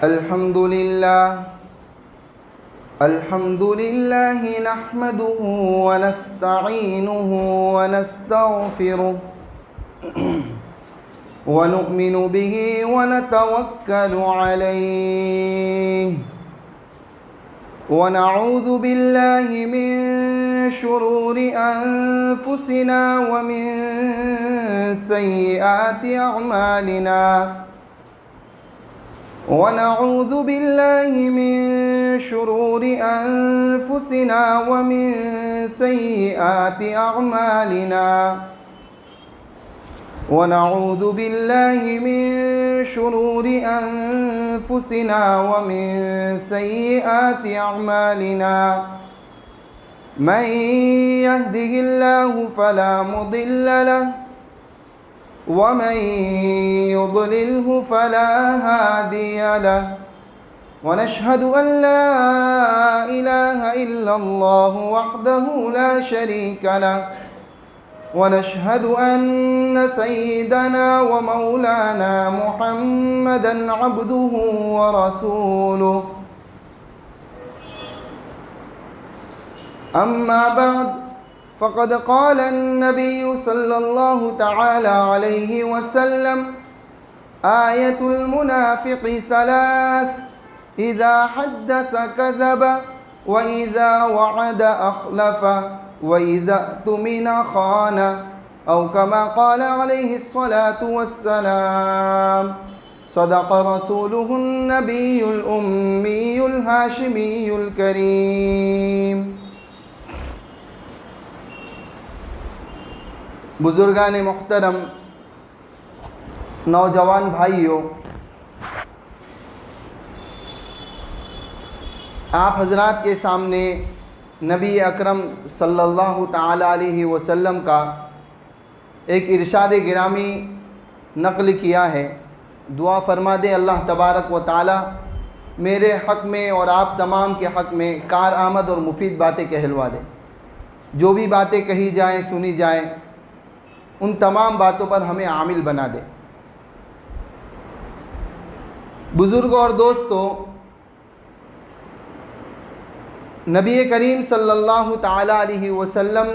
الحمد لله نحمده ونستعينه ونستغفره ونؤمن به ونتوكل عليه ونعوذ بالله من شرور أنفسنا ومن سيئات أعمالنا ونعوذ بالله من شرور أنفسنا ومن سيئات أعمالنا ونعوذ بالله من شرور أنفسنا ومن سيئات أعمالنا من يهده الله فلا مضل له ومن يضلله فلا هادي له ونشهد أن لا إله إلا الله وحده لا شريك له ونشهد أن سيدنا ومولانا محمدا عبده ورسوله أما بعد فقد قال النبي صلى الله تعالى عليه وسلم آية المنافق ثلاث إذا حدث كذب وإذا وعد أخلف وإذا اؤتمن خان أو كما قال عليه الصلاة والسلام صدق رسوله النبي الأمي الهاشمي الكريم. بزرگان محترم، نوجوان بھائیوں، آپ حضرات کے سامنے نبی اکرم صلی اللہ تعالی علیہ وسلم کا ایک ارشاد گرامی نقل کیا ہے. دعا فرما دیں اللہ تبارک و تعالی میرے حق میں اور آپ تمام کے حق میں کارآمد اور مفید باتیں کہلوا دیں. جو بھی باتیں کہی جائیں، سنی جائیں، ان تمام باتوں پر ہمیں عامل بنا دے. بزرگوں اور دوستوں، نبی کریم صلی اللہ تعالی علیہ وسلم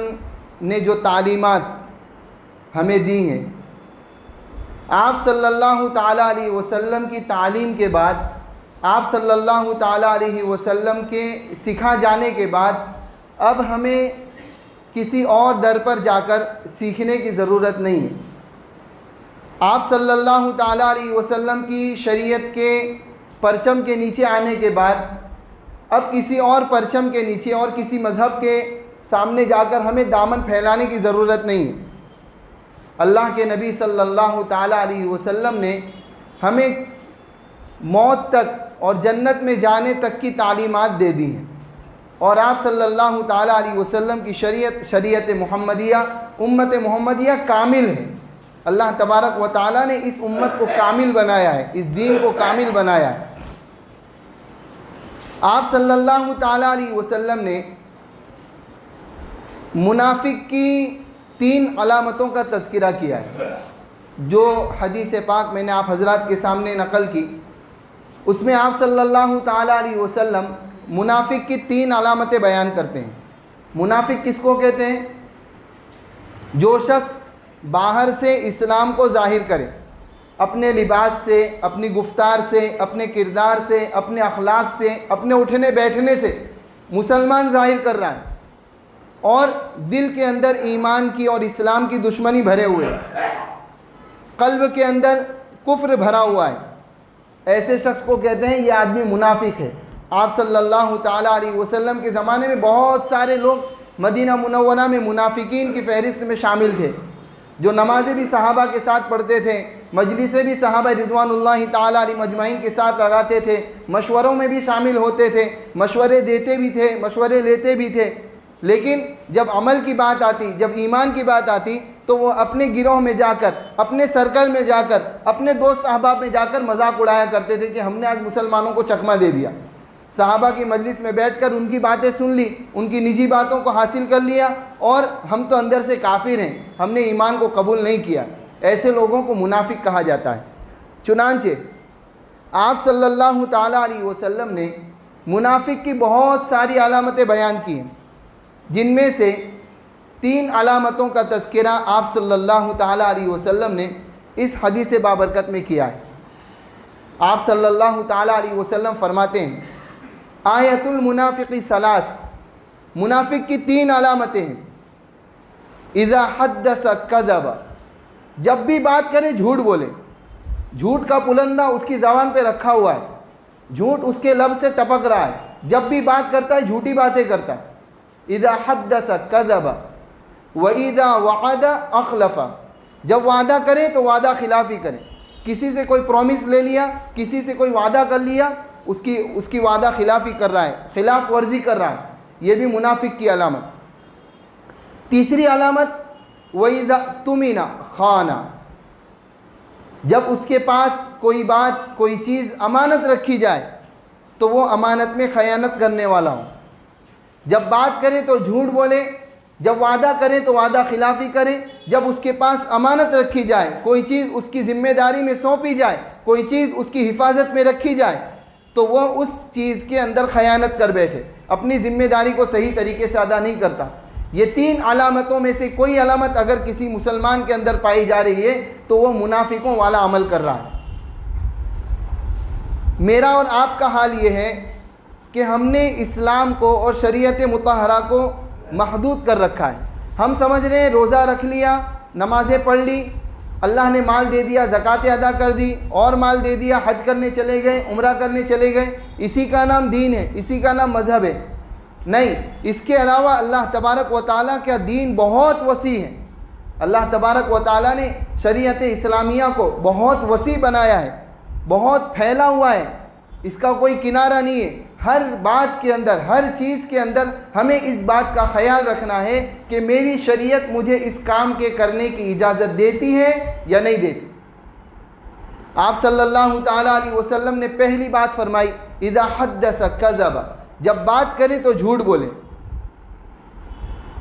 نے جو تعلیمات ہمیں دی ہیں، آپ صلی اللہ تعالی علیہ وسلم کی تعلیم کے بعد، آپ صلی اللہ تعالی علیہ وسلم کے سکھا جانے کے بعد اب ہمیں کسی اور در پر جا کر سیکھنے کی ضرورت نہیں ہے. آپ صلی اللہ تعالی علیہ وسلم کی شریعت کے پرچم کے نیچے آنے کے بعد اب کسی اور پرچم کے نیچے اور کسی مذہب کے سامنے جا کر ہمیں دامن پھیلانے کی ضرورت نہیں ہے. اللہ کے نبی صلی اللہ تعالی علیہ وسلم نے ہمیں موت تک اور جنت میں جانے تک کی تعلیمات دے دی ہیں، اور آپ صلی اللہ تعالی علیہ وسلم کی شریعت محمدیہ، امت محمدیہ کامل ہے. اللہ تبارک و تعالی نے اس امت کو کامل بنایا ہے، اس دین کو کامل بنایا ہے. آپ صلی اللہ تعالی علیہ وسلم نے منافق کی 3 علامتوں کا تذکرہ کیا ہے. جو حدیث پاک میں نے آپ حضرات کے سامنے نقل کی، اس میں آپ صلی اللہ تعالی علیہ وسلم منافق کی 3 علامتیں بیان کرتے ہیں. منافق کس کو کہتے ہیں؟ جو شخص باہر سے اسلام کو ظاہر کرے، اپنے لباس سے، اپنی گفتار سے، اپنے کردار سے، اپنے اخلاق سے، اپنے اٹھنے بیٹھنے سے مسلمان ظاہر کر رہا ہے، اور دل کے اندر ایمان کی اور اسلام کی دشمنی بھرے ہوئے، قلب کے اندر کفر بھرا ہوا ہے. ایسے شخص کو کہتے ہیں یہ آدمی منافق ہے. آپ صلی اللہ تعالی علیہ وسلم کے زمانے میں بہت سارے لوگ مدینہ منورہ میں منافقین کی فہرست میں شامل تھے، جو نمازیں بھی صحابہ کے ساتھ پڑھتے تھے، مجلسیں بھی صحابہ رضوان اللہ تعالی علیہ مجمعین کے ساتھ لگاتے تھے، مشوروں میں بھی شامل ہوتے تھے، مشورے دیتے بھی تھے، مشورے لیتے بھی تھے. لیکن جب عمل کی بات آتی، جب ایمان کی بات آتی، تو وہ اپنے گروہ میں جا کر، اپنے سرکل میں جا کر، اپنے دوست احباب میں جا کر مذاق اڑایا کرتے تھے کہ ہم نے آج مسلمانوں کو چکمہ دے دیا. صحابہ کی مجلس میں بیٹھ کر ان کی باتیں سن لی، ان کی نجی باتوں کو حاصل کر لیا، اور ہم تو اندر سے کافر ہیں، ہم نے ایمان کو قبول نہیں کیا. ایسے لوگوں کو منافق کہا جاتا ہے. چنانچہ آپ صلی اللہ تعالیٰ علیہ وسلم نے منافق کی بہت ساری علامتیں بیان کی ہیں، جن میں سے 3 علامتوں کا تذکرہ آپ صلی اللہ تعالیٰ علیہ وسلم نے اس حدیث بابرکت میں کیا ہے۔ آپ صلی اللہ تعالیٰ علیہ وسلم فرماتے ہیں آیت المنافق ثلاث، منافق کی 3 علامتیں ہیں۔ اذا حدث کذب، جب بھی بات کرے جھوٹ بولے، جھوٹ کا پلندہ اس کی زبان پہ رکھا ہوا ہے، جھوٹ اس کے لب سے ٹپک رہا ہے، جب بھی بات کرتا ہے جھوٹی باتیں کرتا ہے۔ اذا حدث کذب واذا وعد اخلف، جب وعدہ کرے تو وعدہ خلافی کرے، کسی سے کوئی پرومس لے لیا، کسی سے کوئی وعدہ کر لیا، اس کی وعدہ خلافی کر رہا ہے، خلاف ورزی کر رہا ہے، یہ بھی منافق کی علامت۔ تیسری علامت وَإِذَا اؤْتُمِنَ خَانَ، جب اس کے پاس کوئی بات کوئی چیز امانت رکھی جائے تو وہ امانت میں خیانت کرنے والا ہو، جب بات کرے تو جھوٹ بولے، جب وعدہ کرے تو وعدہ خلافی کرے، جب اس کے پاس امانت رکھی جائے، کوئی چیز اس کی ذمہ داری میں سونپی جائے، کوئی چیز اس کی حفاظت میں رکھی جائے تو وہ اس چیز کے اندر خیانت کر بیٹھے، اپنی ذمہ داری کو صحیح طریقے سے ادا نہیں کرتا۔ یہ 3 علامتوں میں سے کوئی علامت اگر کسی مسلمان کے اندر پائی جا رہی ہے تو وہ منافقوں والا عمل کر رہا ہے۔ میرا اور آپ کا حال یہ ہے کہ ہم نے اسلام کو اور شریعت مطہرہ کو محدود کر رکھا ہے۔ ہم سمجھ رہے ہیں روزہ رکھ لیا، نمازیں پڑھ لی، اللہ نے مال دے دیا، زکوٰۃ ادا کر دی، اور مال دے دیا، حج کرنے چلے گئے، عمرہ کرنے چلے گئے، اسی کا نام دین ہے، اسی کا نام مذہب ہے۔ نہیں، اس کے علاوہ اللہ تبارک و تعالیٰ کا دین بہت وسیع ہے۔ اللہ تبارک و تعالیٰ نے شریعت اسلامیہ کو بہت وسیع بنایا ہے، بہت پھیلا ہوا ہے، اس کا کوئی کنارہ نہیں ہے۔ ہر بات کے اندر، ہر چیز کے اندر ہمیں اس بات کا خیال رکھنا ہے کہ میری شریعت مجھے اس کام کے کرنے کی اجازت دیتی ہے یا نہیں دیتی۔ آپ صلی اللہ تعالیٰ علیہ وسلم نے پہلی بات فرمائی اذا حدث کذب، جب بات کرے تو جھوٹ بولے۔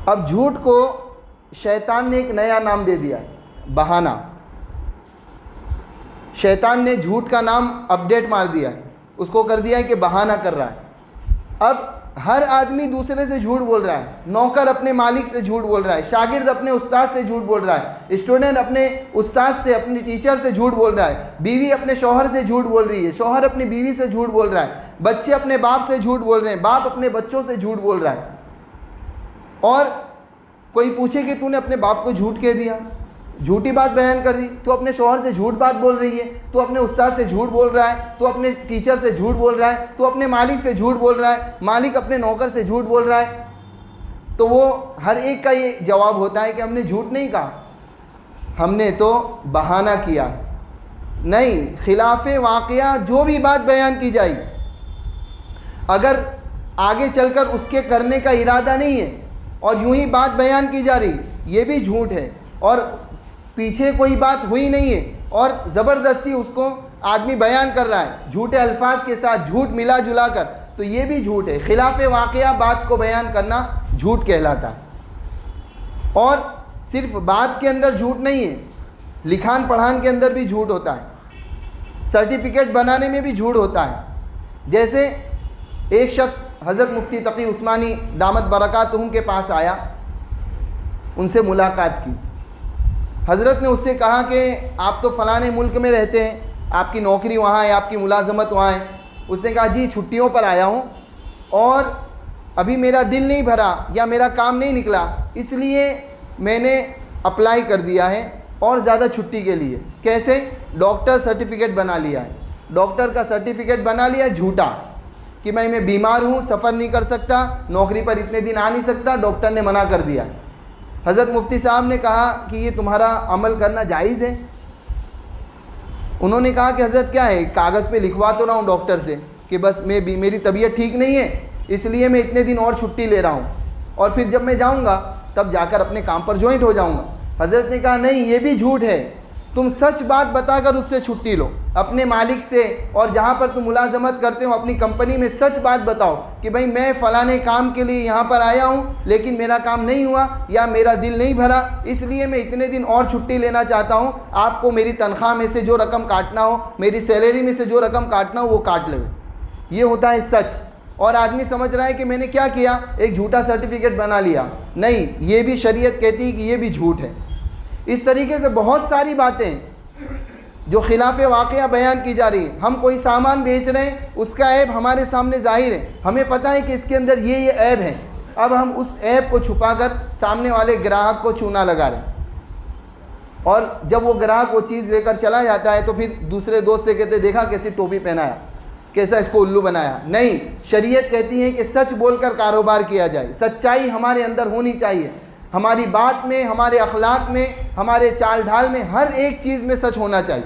اب جھوٹ کو شیطان نے ایک نیا نام دے دیا ہے، بہانہ۔ شیطان نے جھوٹ کا نام اپڈیٹ مار دیا ہے، اس کو کر دیا ہے کہ بہانہ کر رہا ہے۔ اب ہر آدمی دوسرے سے جھوٹ بول رہا ہے، نوکر اپنے مالک سے جھوٹ بول رہا ہے، شاگرد اپنے استاد سے جھوٹ بول رہا ہے، اسٹوڈنٹ اپنے استاد سے، اپنے ٹیچر سے جھوٹ بول رہا ہے، بیوی اپنے شوہر سے جھوٹ بول رہی ہے، شوہر اپنی بیوی سے جھوٹ بول رہا ہے، بچے اپنے باپ سے جھوٹ بول رہے ہیں، باپ اپنے بچوں سے جھوٹ بول رہا ہے۔ اور کوئی پوچھے کہ تو نے اپنے باپ کو جھوٹ کہہ دیا، جھوٹی بات بیان کر دی، تو اپنے شوہر سے جھوٹ بات بول رہی ہے، تو اپنے استاد سے جھوٹ بول رہا ہے، تو اپنے ٹیچر سے جھوٹ بول رہا ہے، تو اپنے مالک سے جھوٹ بول رہا ہے، مالک اپنے نوکر سے جھوٹ بول رہا ہے۔ تو وہ ہر ایک کا یہ جواب ہوتا ہے کہ ہم نے جھوٹ نہیں کہا، ہم نے تو بہانہ کیا ہے۔ نہیں، خلاف واقعہ جو بھی بات بیان کی جائے، اگر آگے چل کر اس کے کرنے کا ارادہ نہیں ہے اور یوں ہی بات بیان کی جا رہی، یہ بھی جھوٹ ہے، اور پیچھے کوئی بات ہوئی نہیں ہے اور زبردستی اس کو آدمی بیان کر رہا ہے جھوٹے الفاظ کے ساتھ، جھوٹ ملا جلا کر، تو یہ بھی جھوٹ ہے۔ خلاف واقعہ بات کو بیان کرنا جھوٹ کہلاتا ہے۔ اور صرف بات کے اندر جھوٹ نہیں ہے، لکھان پڑھان کے اندر بھی جھوٹ ہوتا ہے، سرٹیفکیٹ بنانے میں بھی جھوٹ ہوتا ہے۔ جیسے ایک شخص حضرت مفتی تقی عثمانی دامت برکاتہم کے پاس آیا، ان سے ملاقات کی۔ حضرت نے اس سے کہا کہ آپ تو فلانے ملک میں رہتے ہیں، آپ کی نوکری وہاں ہے، آپ کی ملازمت وہاں ہے۔ اس نے کہا جی چھٹیوں پر آیا ہوں اور ابھی میرا دل نہیں بھرا یا میرا کام نہیں نکلا، اس لیے میں نے اپلائی کر دیا ہے اور زیادہ چھٹی کے لیے۔ کیسے؟ ڈاکٹر سرٹیفکیٹ بنا لیا ہے، ڈاکٹر کا سرٹیفکیٹ بنا لیا جھوٹا کہ میں بیمار ہوں، سفر نہیں کر سکتا، نوکری پر اتنے دن آ نہیں سکتا، ڈاکٹر نے منع کر دیا۔ حضرت مفتی صاحب نے کہا کہ یہ تمہارا عمل کرنا جائز ہے؟ انہوں نے کہا کہ حضرت کیا ہے، کاغذ پہ لکھوا تو رہا ہوں ڈاکٹر سے کہ بس میری طبیعت ٹھیک نہیں ہے، اس لیے میں اتنے دن اور چھٹی لے رہا ہوں، اور پھر جب میں جاؤں گا تب جا کر اپنے کام پر جوائنٹ ہو جاؤں گا۔ حضرت نے کہا نہیں، یہ بھی جھوٹ ہے، تم سچ بات بتا کر اس سے چھٹی لو، اپنے مالک سے اور جہاں پر تم ملازمت کرتے ہو اپنی کمپنی میں سچ بات بتاؤ کہ بھائی میں فلانے کام کے لیے یہاں پر آیا ہوں لیکن میرا کام نہیں ہوا یا میرا دل نہیں بھرا، اس لیے میں اتنے دن اور چھٹی لینا چاہتا ہوں، آپ کو میری تنخواہ میں سے جو رقم کاٹنا ہو، میری سیلری میں سے جو رقم کاٹنا ہو وہ کاٹ لو۔ یہ ہوتا ہے سچ۔ اور آدمی سمجھ رہا ہے کہ میں نے کیا کیا، ایک جھوٹا سرٹیفکیٹ بنا لیا، نہیں، یہ بھی شریعت کہتی ہے کہ یہ بھی جھوٹ ہے۔ اس طریقے سے بہت ساری باتیں جو خلاف واقعہ بیان کی جا رہی ہیں، ہم کوئی سامان بیچ رہے ہیں، اس کا عیب ہمارے سامنے ظاہر ہے، ہمیں پتہ ہے کہ اس کے اندر یہ عیب ہے، اب ہم اس عیب کو چھپا کر سامنے والے گراہک کو چونا لگا رہے ہیں، اور جب وہ گراہک وہ چیز لے کر چلا جاتا ہے تو پھر دوسرے دوست سے کہتے دیکھا کیسی ٹوپی پہنایا، کیسا اس کو الو بنایا۔ نہیں، شریعت کہتی ہے کہ سچ بول کر کاروبار کیا جائے، سچائی ہمارے اندر ہونی چاہیے، ہماری بات میں، ہمارے اخلاق میں، ہمارے چال ڈھال میں، ہر ایک چیز میں سچ ہونا چاہیے۔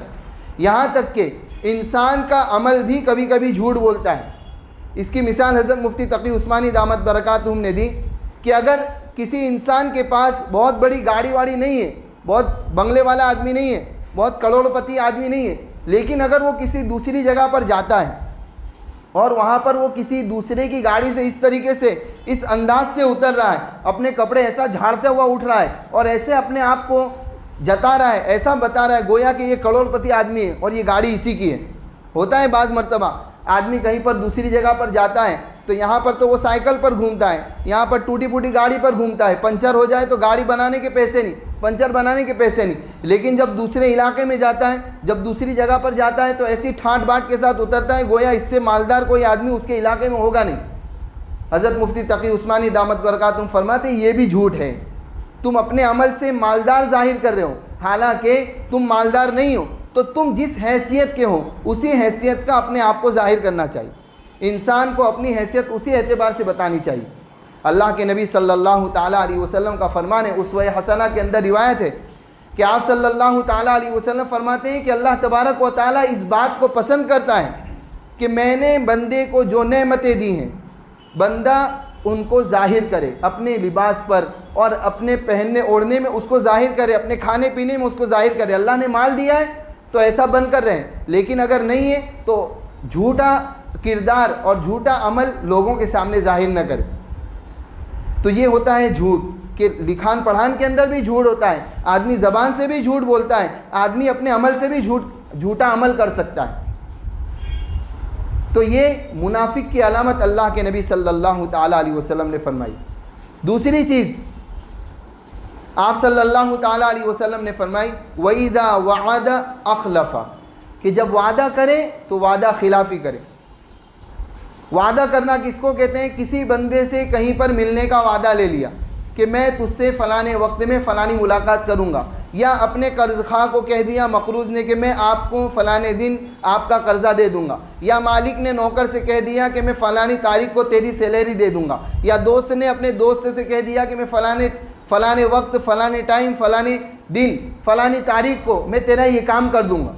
یہاں تک کہ انسان کا عمل بھی کبھی کبھی جھوٹ بولتا ہے۔ اس کی مثال حضرت مفتی تقی عثمانی دامت برکاتہم نے دی کہ اگر کسی انسان کے پاس بہت بڑی گاڑی واڑی نہیں ہے، بہت بنگلے والا آدمی نہیں ہے، بہت کروڑ پتی آدمی نہیں ہے، لیکن اگر وہ کسی دوسری جگہ پر جاتا ہے اور وہاں پر وہ کسی دوسرے کی گاڑی سے اس طریقے سے، اس انداز سے اتر رہا ہے، اپنے کپڑے ایسا جھاڑتے ہوا اٹھ رہا ہے اور ایسے اپنے آپ کو جتا رہا ہے، ایسا بتا رہا ہے گویا کہ یہ کروڑ پتی آدمی ہے اور یہ گاڑی اسی کی ہے۔ ہوتا ہے بعض مرتبہ آدمی کہیں پر دوسری جگہ پر جاتا ہے تو یہاں پر تو وہ سائیکل پر گھومتا ہے، یہاں پر ٹوٹی پوٹی گاڑی پر گھومتا ہے، پنچر ہو جائے تو گاڑی بنانے کے پیسے نہیں، پنچر بنانے کے پیسے نہیں، لیکن جب دوسرے علاقے میں جاتا ہے، جب دوسری جگہ پر جاتا ہے تو ایسی ٹھاٹ باٹ کے ساتھ اترتا ہے گویا اس سے مالدار کوئی آدمی اس کے علاقے میں ہوگا نہیں۔ حضرت مفتی تقی عثمانی دامت برکاتہم فرماتے ہیں یہ بھی جھوٹ ہے، تم اپنے عمل سے مالدار ظاہر کر رہے ہو، حالانکہ تم مالدار نہیں ہو، تو تم جس حیثیت کے ہو اسی حیثیت کا اپنے آپ کو ظاہر کرنا چاہیے۔ انسان کو اپنی حیثیت اسی اعتبار سے بتانی چاہیے۔ اللہ کے نبی صلی اللہ تعالیٰ علیہ وسلم کا فرمان ہے، اسوہ حسنہ کے اندر روایت ہے کہ آپ صلی اللہ تعالیٰ علیہ وسلم فرماتے ہیں کہ اللہ تبارک و تعالیٰ اس بات کو پسند کرتا ہے کہ میں نے بندے کو جو نعمتیں دی ہیں بندہ ان کو ظاہر کرے، اپنے لباس پر اور اپنے پہننے اوڑھنے میں اس کو ظاہر کرے، اپنے کھانے پینے میں اس کو ظاہر کرے۔ اللہ نے مال دیا ہے تو ایسا بن کر رہیں، لیکن اگر نہیں ہے تو جھوٹا کردار اور جھوٹا عمل لوگوں کے سامنے ظاہر نہ کرے۔ تو یہ ہوتا ہے جھوٹ، کہ لکھان پڑھان کے اندر بھی جھوٹ ہوتا ہے، آدمی زبان سے بھی جھوٹ بولتا ہے، آدمی اپنے عمل سے بھی جھوٹا عمل کر سکتا ہے۔ تو یہ منافق کی علامت اللہ کے نبی صلی اللہ تعالیٰ علیہ وسلم نے فرمائی۔ دوسری چیز آپ صلی اللہ تعالیٰ علیہ وسلم نے فرمائی وَإِذَا وَعَدَ أَخْلَفَ، کہ جب وعدہ کرے تو وعدہ خلافی کرے۔ وعدہ کرنا کس کو کہتے ہیں؟ کسی بندے سے کہیں پر ملنے کا وعدہ لے لیا کہ میں تجھ سے فلانے وقت میں فلانی ملاقات کروں گا، یا اپنے قرض خواہ کو کہہ دیا مقروض نے کہ میں آپ کو فلانے دن آپ کا قرضہ دے دوں گا، یا مالک نے نوکر سے کہہ دیا کہ میں فلانی تاریخ کو تیری سیلری دے دوں گا، یا دوست نے اپنے دوست سے کہہ دیا کہ میں فلانے وقت، فلانے ٹائم، فلانے دن، فلانی تاریخ کو میں تیرا یہ کام کر دوں گا،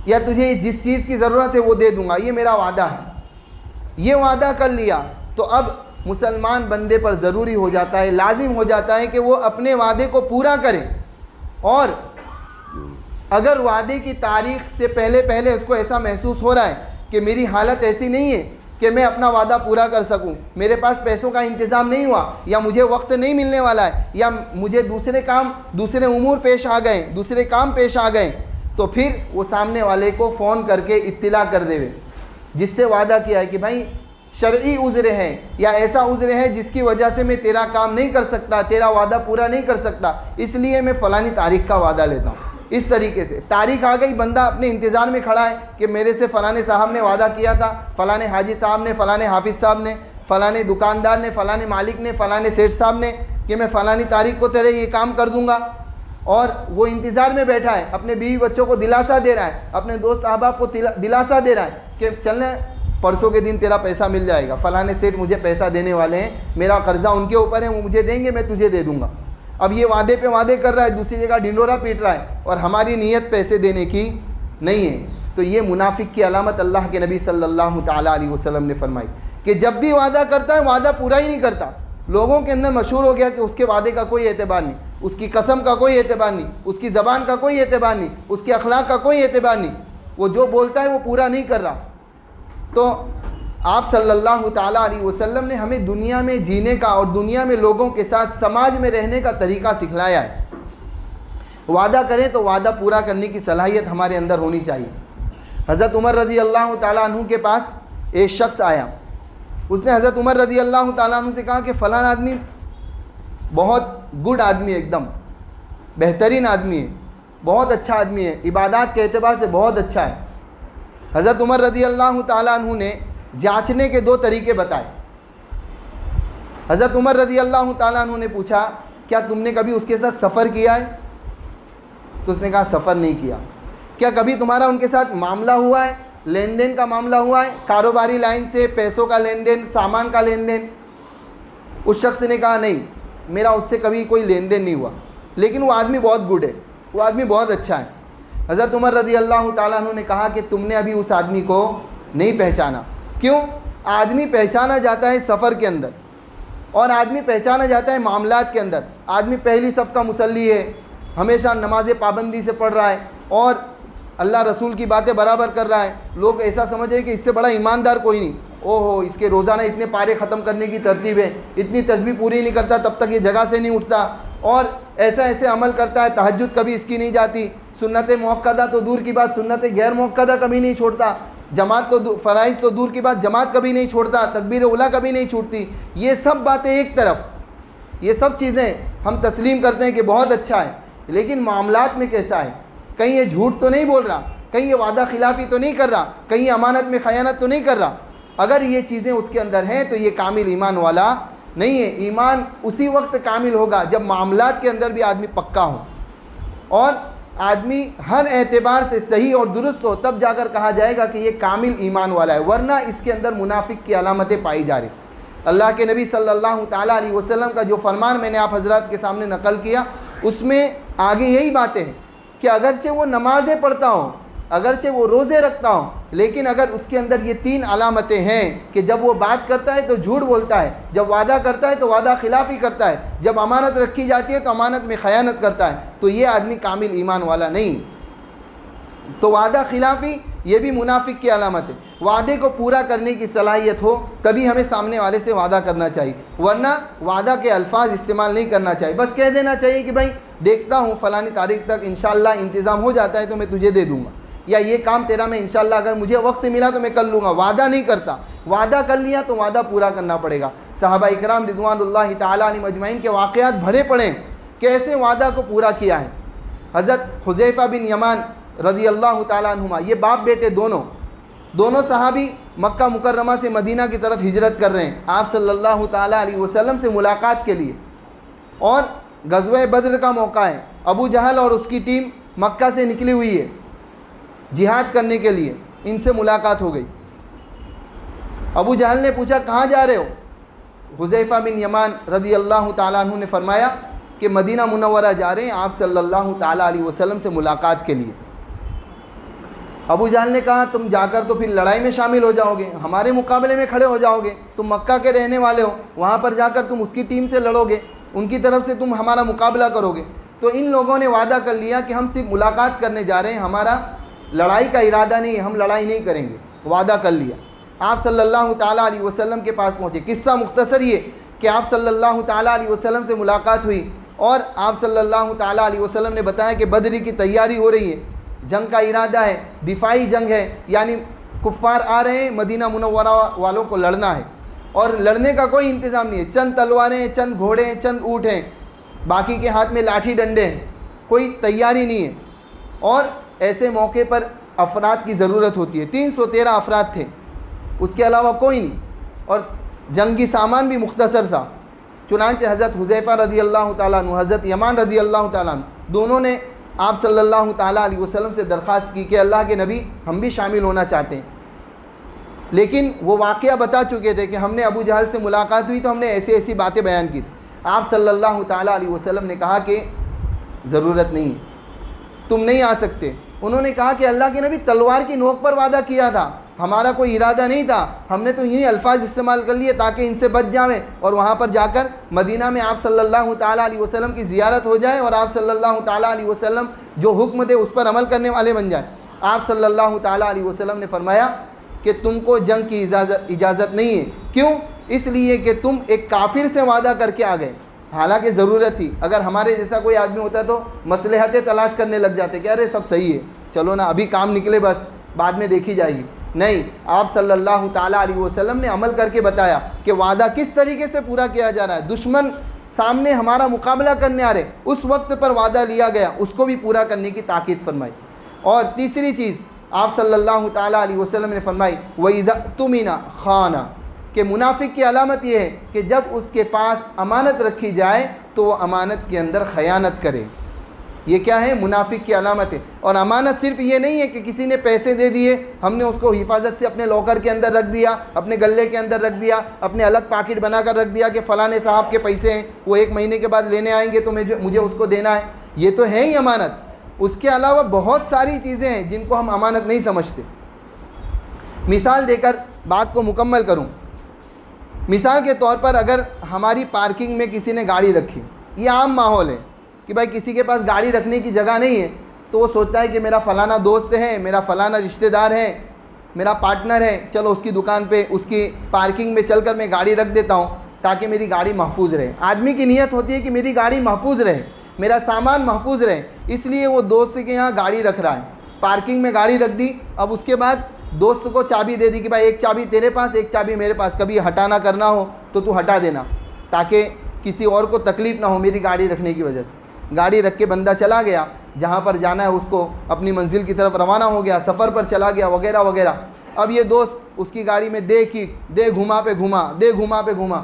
یا تجھے جس چیز کی ضرورت ہے وہ دے دوں گا، یہ میرا وعدہ ہے۔ یہ وعدہ کر لیا تو اب مسلمان بندے پر ضروری ہو جاتا ہے، لازم ہو جاتا ہے کہ وہ اپنے وعدے کو پورا کرے، اور اگر وعدے کی تاریخ سے پہلے اس کو ایسا محسوس ہو رہا ہے کہ میری حالت ایسی نہیں ہے کہ میں اپنا وعدہ پورا کر سکوں، میرے پاس پیسوں کا انتظام نہیں ہوا، یا مجھے وقت نہیں ملنے والا ہے، یا مجھے دوسرے امور پیش آ گئے، دوسرے کام پیش آ گئے، تو پھر وہ سامنے والے کو فون کر کے اطلاع کر دے جس سے وعدہ کیا ہے کہ بھائی شرعی عذر ہے یا ایسا عذر ہے جس کی وجہ سے میں تیرا کام نہیں کر سکتا، تیرا وعدہ پورا نہیں کر سکتا، اس لیے میں فلانی تاریخ کا وعدہ لیتا ہوں۔ اس طریقے سے تاریخ آ گئی، بندہ اپنے انتظار میں کھڑا ہے کہ میرے سے فلانے صاحب نے وعدہ کیا تھا، فلانے حاجی صاحب نے، فلانے حافظ صاحب نے، فلانے دکاندار نے، فلانے مالک نے، فلانے سیٹھ صاحب نے کہ میں فلانی تاریخ کو تیرے یہ کام کر دوں گا، اور وہ انتظار میں بیٹھا ہے، اپنے بیوی بچوں کو دلاسا دے رہا ہے، اپنے دوست احباب کو دلاسا دے رہا ہے کہ چلنے پرسوں کے دن تیرا پیسہ مل جائے گا، فلانے سیٹ مجھے پیسہ دینے والے ہیں، میرا قرضہ ان کے اوپر ہے، وہ مجھے دیں گے، میں تجھے دے دوں گا۔ اب یہ وعدے پہ وعدے کر رہا ہے، دوسری جگہ ڈھنڈورا پیٹ رہا ہے، اور ہماری نیت پیسے دینے کی نہیں ہے۔ تو یہ منافق کی علامت اللہ کے نبی صلی اللہ تعالیٰ علیہ وسلم نے فرمائی کہ جب بھی وعدہ کرتا ہے وعدہ پورا ہی نہیں کرتا۔ لوگوں کے اندر مشہور ہو گیا کہ اس کے وعدے کا کوئی اعتبار نہیں، اس کی قسم کا کوئی اعتبار نہیں، اس کی زبان کا کوئی اعتبار نہیں، اس کے اخلاق کا کوئی اعتبار نہیں، وہ جو بولتا ہے وہ پورا نہیں کر رہا۔ تو آپ صلی اللہ تعالیٰ علیہ وسلم نے ہمیں دنیا میں جینے کا اور دنیا میں لوگوں کے ساتھ سماج میں رہنے کا طریقہ سکھلایا ہے۔ وعدہ کریں تو وعدہ پورا کرنے کی صلاحیت ہمارے اندر ہونی چاہیے۔ حضرت عمر رضی اللہ تعالیٰ عنہ کے پاس ایک شخص آیا، اس نے حضرت عمر رضی اللہ تعالیٰ عنہ سے کہا کہ فلاں آدمی بہت گڈ آدمی ہے، ایک دم بہترین آدمی ہے، بہت اچھا آدمی ہے، عبادات کے اعتبار سے بہت اچھا ہے۔ حضرت عمر رضی اللہ تعالیٰ عنہ نے جانچنے کے 2 طریقے بتائے۔ حضرت عمر رضی اللہ تعالیٰ عنہ نے پوچھا کیا تم نے کبھی اس کے ساتھ سفر کیا ہے؟ تو اس نے کہا سفر نہیں کیا۔ کیا کبھی تمہارا ان کے ساتھ معاملہ ہوا ہے، لین دین کا معاملہ ہوا ہے، کاروباری لائن سے پیسوں کا لین دین، سامان کا لین دین؟ اس شخص نے کہا نہیں، میرا اس سے کبھی کوئی لین دین نہیں ہوا، لیکن وہ آدمی بہت گڈ ہے، وہ آدمی بہت اچھا ہے۔ حضرت عمر رضی اللہ تعالیٰ عنہ نے کہا کہ تم نے ابھی اس آدمی کو نہیں پہچانا۔ کیوں؟ آدمی پہچانا جاتا ہے سفر کے اندر، اور آدمی پہچانا جاتا ہے معاملات کے اندر۔ آدمی پہلی صف کا مصلی ہے، ہمیشہ نماز پابندی سے پڑھ رہا ہے اور اللہ رسول کی باتیں برابر کر رہا ہے، لوگ ایسا سمجھ رہے ہیں کہ اس سے بڑا ایماندار کوئی نہیں، اوہو اس کے روزانہ اتنے پارے ختم کرنے کی ترتیب ہے، اتنی تسبیح پوری نہیں کرتا تب تک یہ جگہ سے نہیں اٹھتا، اور ایسے عمل کرتا ہے، تہجد کبھی اس کی نہیں جاتی، سنت موقدہ تو دور کی بات سنت غیر موقدہ کبھی نہیں چھوڑتا، جماعت تو فرائض تو دور کی بات جماعت کبھی نہیں چھوڑتا، تکبیر اولیٰ کبھی نہیں چھوڑتی۔ یہ سب باتیں ایک طرف، یہ سب چیزیں ہم تسلیم کرتے ہیں کہ بہت اچھا ہے، لیکن معاملات میں کیسا ہے؟ کہیں یہ جھوٹ تو نہیں بول رہا، کہیں یہ وعدہ خلافی تو نہیں کر رہا، کہیں امانت میں خیانت تو نہیں کر رہا؟ اگر یہ چیزیں اس کے اندر ہیں تو یہ کامل ایمان والا نہیں ہے۔ ایمان اسی وقت کامل ہوگا جب معاملات کے اندر بھی آدمی پکا ہو اور آدمی ہر اعتبار سے صحیح اور درست ہو، تب جا کر کہا جائے گا کہ یہ کامل ایمان والا ہے، ورنہ اس کے اندر منافق کی علامتیں پائی جا رہی۔ اللہ کے نبی صلی اللہ تعالیٰ علیہ وسلم کا جو فرمان میں نے آپ حضرات کے سامنے نقل کیا، اس میں آگے یہی باتیں ہیں کہ اگرچہ وہ نمازیں پڑھتا ہوں، اگرچہ وہ روزے رکھتا ہوں، لیکن اگر اس کے اندر یہ 3 علامتیں ہیں کہ جب وہ بات کرتا ہے تو جھوٹ بولتا ہے، جب وعدہ کرتا ہے تو وعدہ خلافی کرتا ہے، جب امانت رکھی جاتی ہے تو امانت میں خیانت کرتا ہے، تو یہ آدمی کامل ایمان والا نہیں۔ تو وعدہ خلافی یہ بھی منافق کی علامت ہے۔ وعدے کو پورا کرنے کی صلاحیت ہو تبھی ہمیں سامنے والے سے وعدہ کرنا چاہیے، ورنہ وعدہ کے الفاظ استعمال نہیں کرنا چاہیے۔ بس کہہ دینا چاہیے کہ بھائی دیکھتا ہوں فلانی تاریخ تک انشاءاللہ انتظام ہو جاتا ہے تو میں تجھے دے دوں گا، یا یہ کام تیرا میں انشاءاللہ اگر مجھے وقت ملا تو میں کر لوں گا۔ وعدہ نہیں کرتا، وعدہ کر لیا تو وعدہ پورا کرنا پڑے گا۔ صحابہ اکرام رضوان اللہ تعالیٰ علیہم اجمعین کے واقعات بھرے پڑے ہیں، کیسے وعدہ کو پورا کیا ہے۔ حضرت حذیفہ بن یمان رضی اللہ تعالیٰ عنہما، یہ باپ بیٹے دونوں صحابی مکہ مکرمہ سے مدینہ کی طرف ہجرت کر رہے ہیں آپ صلی اللہ تعالیٰ علیہ وسلم سے ملاقات کے لیے، اور غزوہ بدر کا موقع ہے۔ ابو جہل اور اس کی ٹیم مکہ سے نکلی ہوئی ہے جہاد کرنے کے لیے، ان سے ملاقات ہو گئی۔ ابو جہل نے پوچھا کہاں جا رہے ہو؟ حذیفہ بن یمان رضی اللہ تعالیٰ عنہ نے فرمایا کہ مدینہ منورہ جا رہے ہیں آپ صلی اللہ تعالیٰ علیہ وسلم سے ملاقات کے لیے۔ ابو جہل نے کہا تم جا کر تو پھر لڑائی میں شامل ہو جاؤ گے، ہمارے مقابلے میں کھڑے ہو جاؤ گے، تم مکہ کے رہنے والے ہو، وہاں پر جا کر تم اس کی ٹیم سے لڑو گے، ان کی طرف سے تم ہمارا مقابلہ کرو گے۔ تو ان لوگوں نے وعدہ کر لیا کہ ہم صرف ملاقات کرنے جا رہے ہیں، ہمارا لڑائی کا ارادہ نہیں ہے، ہم لڑائی نہیں کریں گے، وعدہ کر لیا۔ آپ صلی اللہ تعالیٰ علیہ وسلم کے پاس پہنچے۔ قصہ مختصر یہ کہ آپ صلی اللہ تعالیٰ علیہ وسلم سے ملاقات ہوئی، اور آپ صلی اللہ تعالیٰ علیہ وسلم نے بتایا کہ بدری کی تیاری ہو رہی ہے، جنگ کا ارادہ ہے، دفاعی جنگ ہے، یعنی کفار آ رہے ہیں، مدینہ منورہ والوں کو لڑنا ہے، اور لڑنے کا کوئی انتظام نہیں ہے، چند تلواریں ہیں، چند گھوڑے ہیں، چند اونٹ ہیں، باقی کے ہاتھ میں لاٹھی ڈنڈے ہیں، کوئی تیاری نہیں ہے۔ اور ایسے موقع پر افراد کی ضرورت ہوتی ہے، 313 افراد تھے، اس کے علاوہ کوئی نہیں، اور جنگی سامان بھی مختصر سا۔ چنانچہ حضرت حذیفہ رضی اللہ تعالیٰ عنہ، حضرت یمان رضی اللہ تعالیٰ عنہ، دونوں نے آپ صلی اللہ تعالیٰ علیہ وسلم سے درخواست کی کہ اللہ کے نبی ہم بھی شامل ہونا چاہتے ہیں، لیکن وہ واقعہ بتا چکے تھے کہ ہم نے ابو جہل سے ملاقات ہوئی تو ہم نے ایسی باتیں بیان کی تھی۔ آپ صلی اللہ تعالیٰ علیہ وسلم نے کہا کہ ضرورت نہیں ہے، تم نہیں آ سکتے۔ انہوں نے کہا کہ اللہ کے نبی تلوار کی نوک پر وعدہ کیا تھا، ہمارا کوئی ارادہ نہیں تھا, ہم نے تو یوں ہی الفاظ استعمال کر لیے تاکہ ان سے بچ جاویں اور وہاں پر جا کر مدینہ میں آپ صلی اللہ تعالیٰ علیہ وسلم کی زیارت ہو جائے اور آپ صلی اللہ تعالیٰ علیہ وسلم جو حکم دے اس پر عمل کرنے والے بن جائیں. آپ صلی اللہ تعالیٰ علیہ وسلم نے فرمایا کہ تم کو جنگ کی اجازت نہیں ہے. کیوں؟ اس لیے کہ تم ایک کافر سے وعدہ کر کے آ گئے. حالانکہ ضرورت تھی, اگر ہمارے جیسا کوئی آدمی ہوتا تو مصلحتیں تلاش کرنے لگ جاتے کہ ارے سب صحیح ہے, چلو نا ابھی کام نکلے بس بعد میں دیکھی جائے گی. نہیں, آپ صلی اللہ تعالیٰ علیہ وسلم نے عمل کر کے بتایا کہ وعدہ کس طریقے سے پورا کیا جا رہا ہے. دشمن سامنے ہمارا مقابلہ کرنے آ رہے, اس وقت پر وعدہ لیا گیا اس کو بھی پورا کرنے کی تاکید فرمائی. اور تیسری چیز آپ صلی اللہ تعالیٰ علیہ وسلم نے فرمائی وَإِذَا اؤْتُمِنَ خَانَ, کہ منافق کی علامت یہ ہے کہ جب اس کے پاس امانت رکھی جائے تو وہ امانت کے اندر خیانت کرے. یہ کیا ہے؟ منافق کی علامت ہے. اور امانت صرف یہ نہیں ہے کہ کسی نے پیسے دے دیے, ہم نے اس کو حفاظت سے اپنے لاکر کے اندر رکھ دیا, اپنے گلے کے اندر رکھ دیا, اپنے الگ پاکٹ بنا کر رکھ دیا کہ فلاں صاحب کے پیسے ہیں, وہ 1 مہینے کے بعد لینے آئیں گے تو مجھے اس کو دینا ہے. یہ تو ہے ہی امانت. اس کے علاوہ بہت ساری چیزیں ہیں جن کو ہم امانت نہیں سمجھتے. مثال دے کر بات کو مکمل کروں. مثال کے طور پر اگر ہماری پارکنگ میں کسی نے گاڑی رکھی, یہ عام ماحول ہے کہ بھائی کسی کے پاس گاڑی رکھنے کی جگہ نہیں ہے تو وہ سوچتا ہے کہ میرا فلانا دوست ہے, میرا فلانا رشتہ دار ہے, میرا پارٹنر ہے, چلو اس کی دکان پہ اس کی پارکنگ میں چل کر میں گاڑی رکھ دیتا ہوں تاکہ میری گاڑی محفوظ رہے. آدمی کی نیت ہوتی ہے کہ میری گاڑی محفوظ رہے, میرا سامان محفوظ رہے, اس لیے وہ دوست کے یہاں گاڑی رکھ رہا ہے. پارکنگ میں گاڑی رکھ دی, اب اس کے بعد دوست کو چابی دے دی کہ بھائی ایک چابی تیرے پاس ایک چابی میرے پاس, کبھی ہٹانا کرنا ہو تو ہٹا دینا تاکہ کسی اور کو تکلیف نہ ہو میری گاڑی رکھنے کی وجہ سے. گاڑی رکھ کے بندہ چلا گیا, جہاں پر جانا ہے اس کو اپنی منزل کی طرف روانہ ہو گیا, سفر پر چلا گیا وغیرہ وغیرہ. اب یہ دوست اس کی گاڑی میں دے گھما پہ گھما,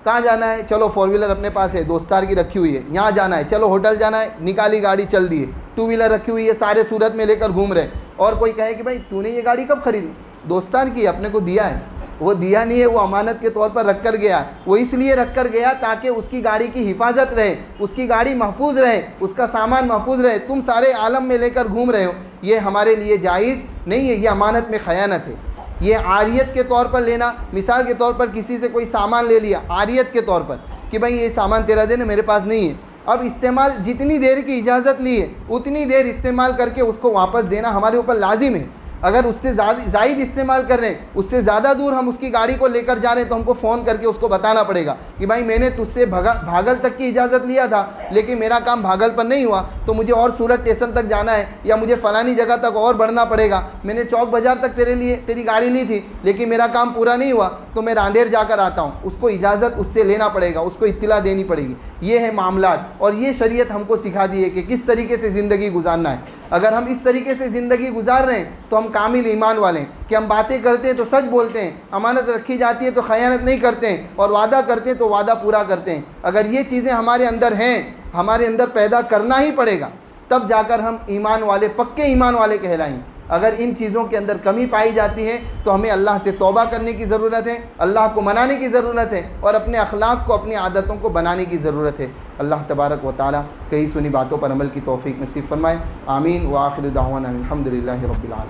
کہاں جانا ہے؟ چلو 4 ویلر اپنے پاس ہے, دوستار کی رکھی ہوئی ہے, یہاں جانا ہے, چلو ہوٹل جانا ہے, نکالی گاڑی چل دی ہے. 2 ویلر رکھی ہوئی ہے, سارے صورت میں لے کر گھوم رہے. اور کوئی کہے کہ بھائی تو نے یہ گاڑی کب خریدی؟ دوستان کی, اپنے کو دیا ہے. وہ دیا نہیں ہے, وہ امانت کے طور پر رکھ کر گیا. وہ اس لیے رکھ کر گیا تاکہ اس کی گاڑی کی حفاظت رہے, اس کی گاڑی محفوظ رہے, اس کا سامان محفوظ رہے. تم سارے عالم میں لے کر گھوم رہے ہو, یہ ہمارے لیے جائز نہیں ہے, یہ امانت میں خیانت ہے. یہ عاریت کے طور پر لینا, مثال کے طور پر کسی سے کوئی سامان لے لیا عاریت کے طور پر کہ بھائی یہ سامان تیرا دینا, میرے پاس نہیں ہے. اب استعمال جتنی دیر کی اجازت لی ہے اتنی دیر استعمال کر کے اس کو واپس دینا ہمارے اوپر لازم ہے. اگر اس سے زائد استعمال کر رہے ہیں, اس سے زیادہ دور ہم اس کی گاڑی کو لے کر جا رہے ہیں تو ہم کو فون کر کے اس کو بتانا پڑے گا کہ بھائی میں نے تجھ سے بھاگل تک کی اجازت لیا تھا لیکن میرا کام بھاگل پر نہیں ہوا تو مجھے اور سورت اسٹیشن تک جانا ہے یا مجھے فلانی جگہ تک اور بڑھنا پڑے گا. میں نے چوک بازار تک تیری گاڑی لی تھی لیکن میرا کام پورا نہیں ہوا تو میں راندیر جا کر آتا ہوں. اس کو اجازت اس سے لینا پڑے گا, اس کو اطلاع دینی پڑے گی. یہ ہے معاملات, اور یہ شریعت ہم کو سکھا دی ہے کہ کس طریقے سے زندگی گزارنا ہے. اگر ہم اس طریقے سے زندگی گزار رہے ہیں تو ہم کامل ایمان والے ہیں کہ ہم باتیں کرتے ہیں تو سچ بولتے ہیں, امانت رکھی جاتی ہے تو خیانت نہیں کرتے ہیں, اور وعدہ کرتے ہیں تو وعدہ پورا کرتے ہیں. اگر یہ چیزیں ہمارے اندر ہیں, ہمارے اندر پیدا کرنا ہی پڑے گا, تب جا کر ہم ایمان والے, پکے ایمان والے کہلائیں. اگر ان چیزوں کے اندر کمی پائی جاتی ہے تو ہمیں اللہ سے توبہ کرنے کی ضرورت ہے, اللہ کو منانے کی ضرورت ہے, اور اپنے اخلاق کو, اپنی عادتوں کو بنانے کی ضرورت ہے. اللہ تبارک و تعالی کئی سنی باتوں پر عمل کی توفیق نصیب فرمائے. آمین. وآخر دعوانا الحمدللہ رب العالمین.